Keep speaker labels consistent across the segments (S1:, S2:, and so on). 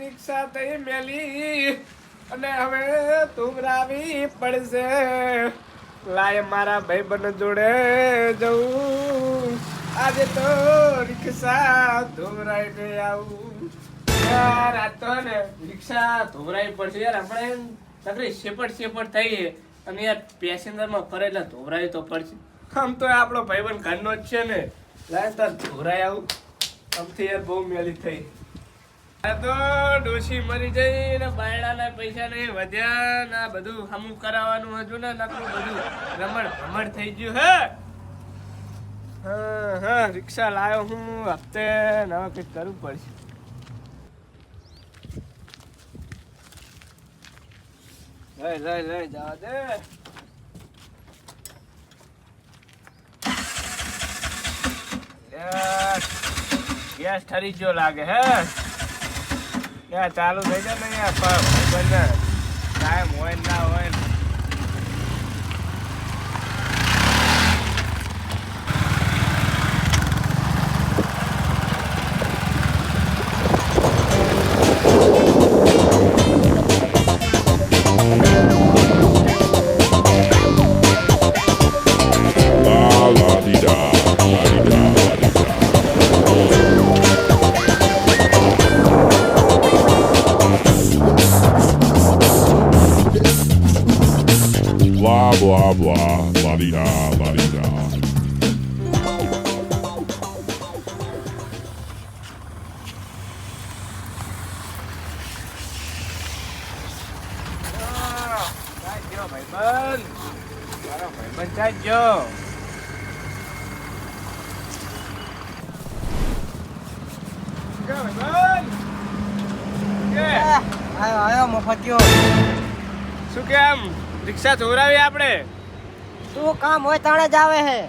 S1: રિક્ષા થઈ મેલી અને હવે તુંગરાવી પડશે. લાય મારા ભાઈબંધ જોડે જવું. આજે તો રિક્ષા ધોવરાઈને આવું. યાર આ તો ને રિક્ષા ધોવરાવી પડશે યાર. આપણે તકરી શેપટ થઈ અને યાર પેસેન્જરમાં ફરેલા ધોવરાવી તો પડશે. આમ તો આપણો ભાઈબંધ ઘરનો જ છે ને. લાય તાર ધોવરાઈ આવું. આમથી યાર બહુ મેલી થઈ. આ તો ડોશી મરી જઈ ને બાયડાના પૈસા નહીં વધ્યા ને બધું હમું કરાવવાનું હતું ને નકરું બધું રમણ થઈ ગયું હે. હા રિક્ષા લાવ્યો હું હપ્તે ને હવે કંઈક કરવું પડશે. લઈ જવા દે. ગેસ ઠરી ગયો લાગે હે. યાર ચાલુ થઈ જાય ને યાર ભાઈબંધ કાયમ હોય ના હોય.
S2: Blah blah blah, la di da, la di da.
S1: ભાઈબંધ ચાલજો.
S3: આયો મફતિયો.
S1: શું કેમ રિક્ષા ધોરાવી આપણે?
S3: તું કામ હોય તાણે જ આવે હે.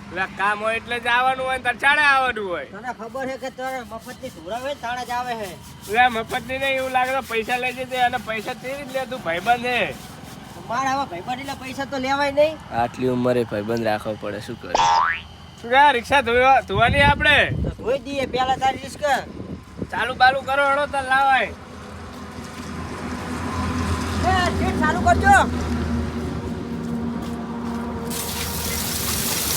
S1: એટલે કામ હોય એટલે જ આવવાનું હોય ને ચાડે આવવાનું હોય.
S3: તને ખબર છે કે તારે મફતની ધોરાવે તાણે જ આવે હે.
S1: એટલે મફતની નહીં એવું લાગે તો પૈસા લઈ જજે અને પૈસા તેરી જ લે. તું ભાઈબંધ હે
S3: મારે હવે ભાઈબંધ એટલે પૈસા તો લેવાય નહીં.
S4: આટલી ઉંમરે ભાઈબંધ રાખવો પડે શું કરે.
S1: શું કે રિક્ષા ધોવાની આપણે
S3: તો ધોઈ દઈએ પેલા તારી રિસ્ક
S1: ચાલુ બાલુ કરો હળો તાર લાવાય.
S3: સીટ ચાલુ કરજો.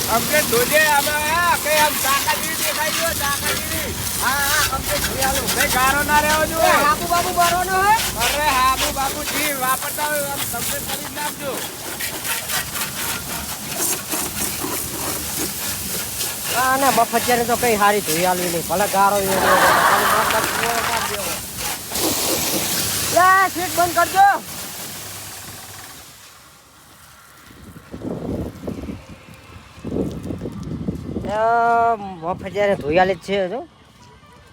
S1: કમ્પ્લેટ ધોજે આમાં કઈ આમ ચાકાગીરી દેખાઈ ગયો ચાકાગીરી.
S3: હા કમ્પ્લીટ ધોઈ આલું.
S1: કઈ ગારો ના રહેવો જોઈએ.
S3: બાબુ ભરવાનો હે.
S1: અરે હાબુ બાબુજી વાપરતા હોય આમ કમ્પ્લેટ કરી જ નાખજો.
S3: હા ને મફતિયાને તો કઈ હારી ધોઈ આલવી નહીં. ભલે ગારો સીટ બંધ કરજો. મફતિયાને ધોઈ આલી જ છે. જો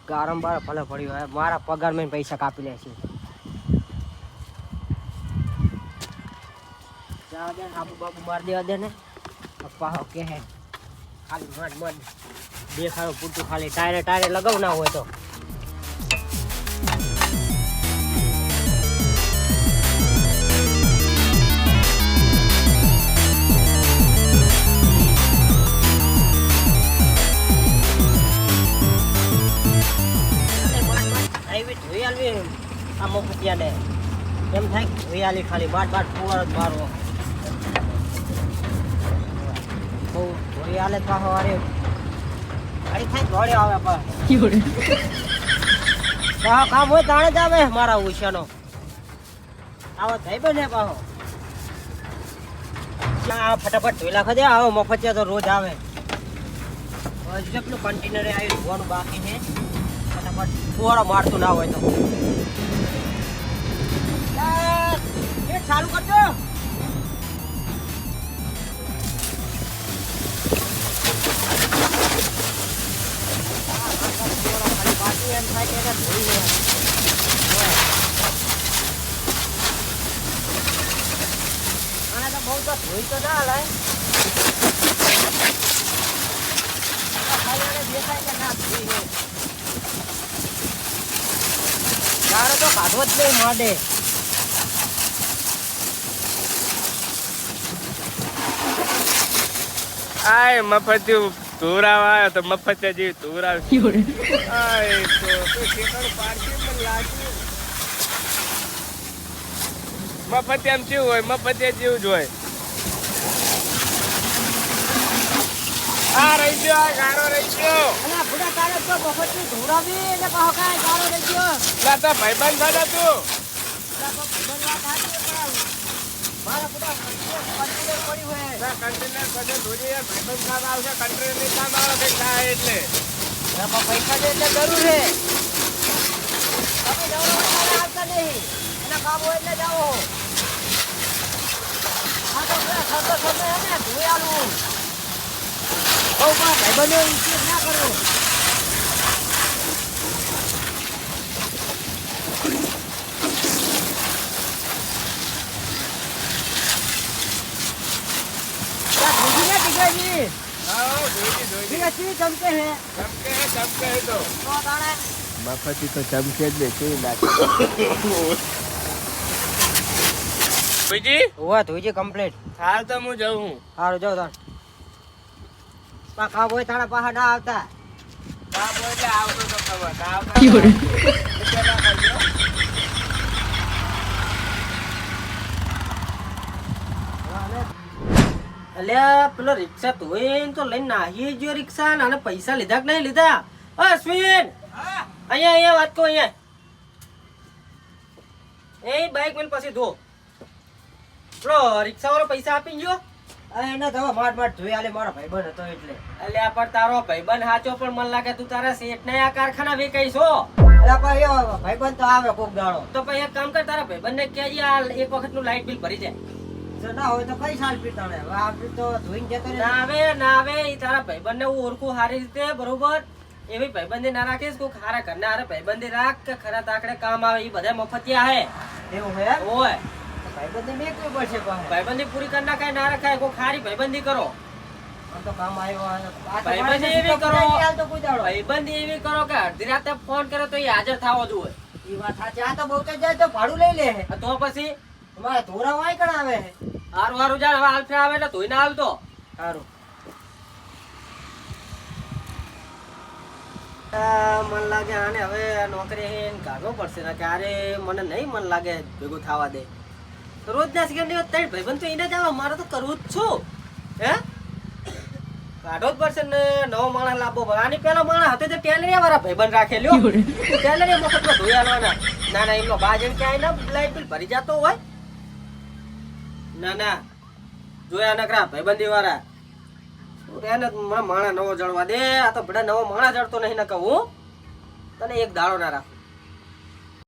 S3: ગારમ બાર ભલે પડ્યું હોય મારા પગારમાં પૈસા કાપી લે છે. જવા દે આબુ બાબુ માર દેવા દે ને. પપ્પા કે હે ખાલી મડ દેખાડો પૂરતું ખાલી ટાયરે લગાવ ના હોય તો. ધોઈ આલવી આ મફતિયાને એમ થાય ધોઈ આલી ખાલી બાટ ફુવાર જ મારવો. બહુ ધોઈ આલે પાછો અરે અરે થાય ધોળે આવે પણ કામ હોય તાણે જ આવે મારા ઉછાનો. આવો થઈ બને પાછો ફટાફટ ધોઈ નાખો દે. આવો મફતિયા તો રોજ આવે. જેટલું કન્ટેનર આવી ધોવાનું બાકી છે. ફટાફટ ફુવારો મારતું ના હોય તો ચાલુ કરજો. એમ થાય કે એને ધોઈ લે. આને તો બહુ તો ધોઈ તો ના હલાય. દેખાય કે ના ધોઈ લે. તારે તો કાઢવો જ નહીં માંડે.
S1: આય મફતિયું તુરાવા આવ્યો તો મફતિયા જેવી તુરાવ આય તો ઠેકાણું પાડશે મને લાગ્યું મફતિયામ કેવું હોય મફતિયા જેવું જ હોય આ રહી ગયો આ ગારો રહી ગયો
S3: અલા બુડા તારે તો બફતની ધોરાવી એટલે કહો કાય ગાળો રહી ગયો
S1: લા તા ભાઈબંધ સાડા તું
S3: લા તો ભગવાન વાત હાચી પણ મારા બુડા કન્ટેનર પડી હોય
S1: ના કન્ટેનર બધે ધોરી ભાઈબંધ કામ આવશે કન્ટેનર ની કામ આવે કઈ થાય એટલે
S3: એમાં પૈસા દે એટલે જરૂર છે તમે દવડવા આવતા નહીં અને કામ હોય એટલે જાઓ આ તો ખર્ચો ખર્ચો હે ને ધોઈ આલું ઓ બા ભાઈબંધો ઇન્સિયર ના કરો
S1: ચમકે તો
S4: મફતી તો ચમકે જ ને કેવી લાગે
S1: બીજી
S3: ઓવા ધોઈજી કમ્પ્લીટ
S1: હાલ તો હું જઉં હું
S3: સારું જાઓ તાણ કાકા બોય તાણા પાહા ના આવતા
S1: કામ હોય એટલે આવતો તો ખબર ના આવતો
S3: અલ્યા પેલો રિક્ષા ધોઈને તો લઈને નાહી ગયો રિક્ષા અને પૈસા લીધા કે નહીં લીધા ઓ અશ્વિન અહીંયા વાત કહો અહીંયા એ બાઈક મેલ પછી ધો પેલો રિક્ષા વાળો પૈસા આપી ગયો એને તો માટ ધોઈ આલે મારો ભાઈબંધ હતો એટલે અલ્યા પણ તારો ભાઈબંધ હાચો પણ મને લાગે તું તારા શેઠ ને આ કારખાના વેચાઈ છો અલ્યા પણ એ ભાઈબંધ તો આવે કોક દાડો તો પછી એક કામ કર તારા ભાઈબંધ ને કહેજે આ એક વખત નું લાઈટ બિલ ભરી દે ના હોય તો કઈ સાલ પીતાણે હવે આપણે તો ધોઈને જતો ના આવે ઈ તારા ભાઈબંધ ને હું ઓળખું સારી રીતે બરોબર એવી ભાઈબંધી ના રાખીશ કોઈ ખારા ઘરના હારે ભાઈબંધી રાખ કે ખરા તાકડે કામ આવે ઈ બધા મફતિયા હે એવું હે ઓય ભાઈબંધી મેં કોઈ પડશે ભાઈબંધી પૂરી કરી નાખાય ના રખાય કોઈ ખારી ભાઈબંધી કરો આમ તો કામ આવ્યો ભાઈબંધી એવી કરો ભાઈબંધી એવી કરો કે અડધી રાતે ફોન કરે તો એ હાજર થાવો જોઈએ ઈ વાત સાચી આ તો બહુ જાય તો ભાડું લઈ લે તો પછી તમારે ધોરા વાય કણ આવે હારું હારું જાણ હવે આલ્ફે આવે એટલે ધોઈને આવતો હારું મન લાગે આને હવે નોકરી કાઢવો પડશે ને ક્યારે મને નહીં મન લાગે ભેગું થવા દે રોજ ના સિકન્ડ ત્રણ ભાઈબંધ તો એને જ આવે મારે તો કરવું જ છું હે કાઢવો જ પડશે ને નવો માણસ લાવવો પડે આની પેલો માણસ હતો તો ટેલરિયા વાળા ભાઈબંધ રાખેલ્યો ટેલરિયા મફતમાં ધોઈ આલવાના ના એમનો બાજન ક્યાંય ના લાઈટ બિલ ભરી જતો હોય ના જોયા નકરા ભાઈબંધી વાળા એને મને માણા નવો જળવા દે આ તો બધા નવો માણા જળતો નહીં ન કહું તને એક દાડો ના રાખું